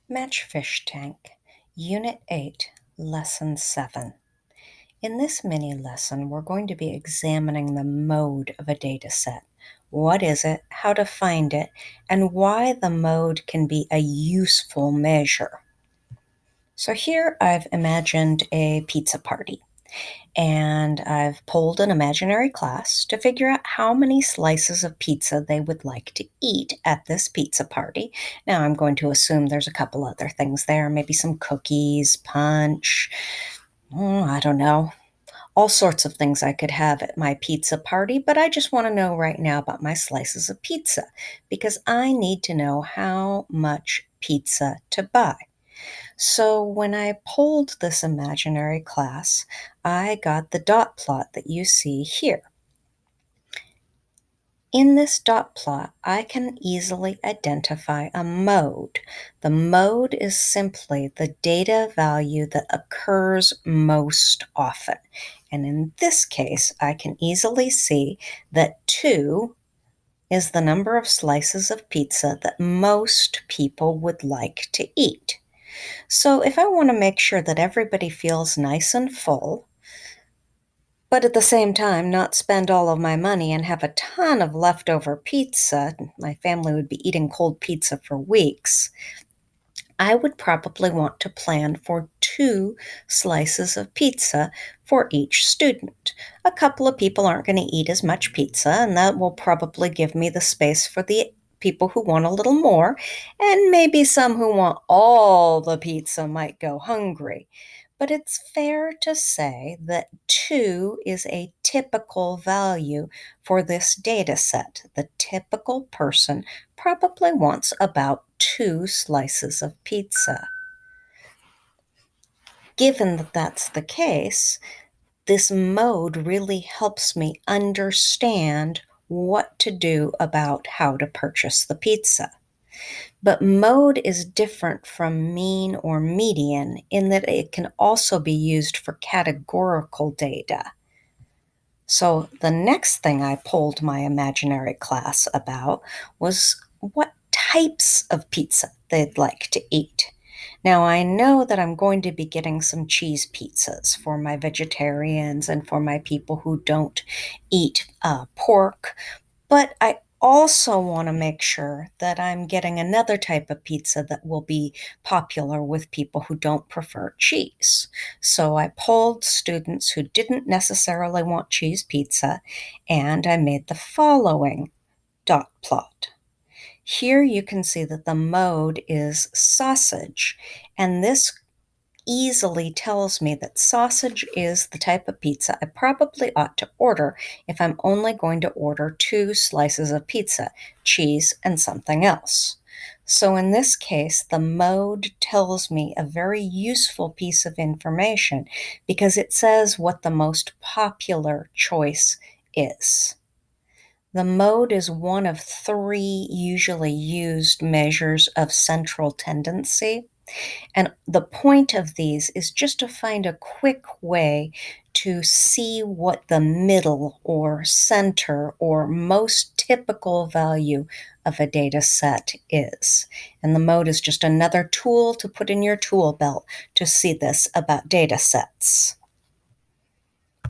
Match Fishtank, Unit 8, Lesson 7. In this mini lesson, we're going to be examining the mode of a data set. What is it, how to find it, and why the mode can be a useful measure. So here I've imagined a pizza party, and I've polled an imaginary class to figure out how many slices of pizza they would like to eat at this pizza party. Now, I'm going to assume there's a couple other things there, maybe some cookies, punch, I don't know, all sorts of things I could have at my pizza party, but I just want to know right now about my slices of pizza because I need to know how much pizza to buy. So when I polled this imaginary class, I got the dot plot that you see here. In this dot plot, I can easily identify a mode. The mode is simply the data value that occurs most often. And in this case, I can easily see that 2 is the number of slices of pizza that most people would like to eat. So if I want to make sure that everybody feels nice and full, but at the same time not spend all of my money and have a ton of leftover pizza, my family would be eating cold pizza for weeks, I would probably want to plan for 2 slices of pizza for each student. A couple of people aren't going to eat as much pizza, and that will probably give me the space for the people who want a little more, and maybe some who want all the pizza might go hungry. But it's fair to say that 2 is a typical value for this data set. The typical person probably wants about 2 slices of pizza. Given that that's the case, this mode really helps me understand what to do about how to purchase the pizza. But mode is different from mean or median in that it can also be used for categorical data. So the next thing I polled my imaginary class about was what types of pizza they'd like to eat. Now, I know that I'm going to be getting some cheese pizzas for my vegetarians and for my people who don't eat pork, but I also want to make sure that I'm getting another type of pizza that will be popular with people who don't prefer cheese. So I polled students who didn't necessarily want cheese pizza, and I made the following dot plot. Here you can see that the mode is sausage, and this easily tells me that sausage is the type of pizza I probably ought to order if I'm only going to order 2 slices of pizza, cheese and something else. So in this case, the mode tells me a very useful piece of information because it says what the most popular choice is. The mode is one of 3 usually used measures of central tendency. And the point of these is just to find a quick way to see what the middle or center or most typical value of a data set is. And the mode is just another tool to put in your tool belt to see this about data sets.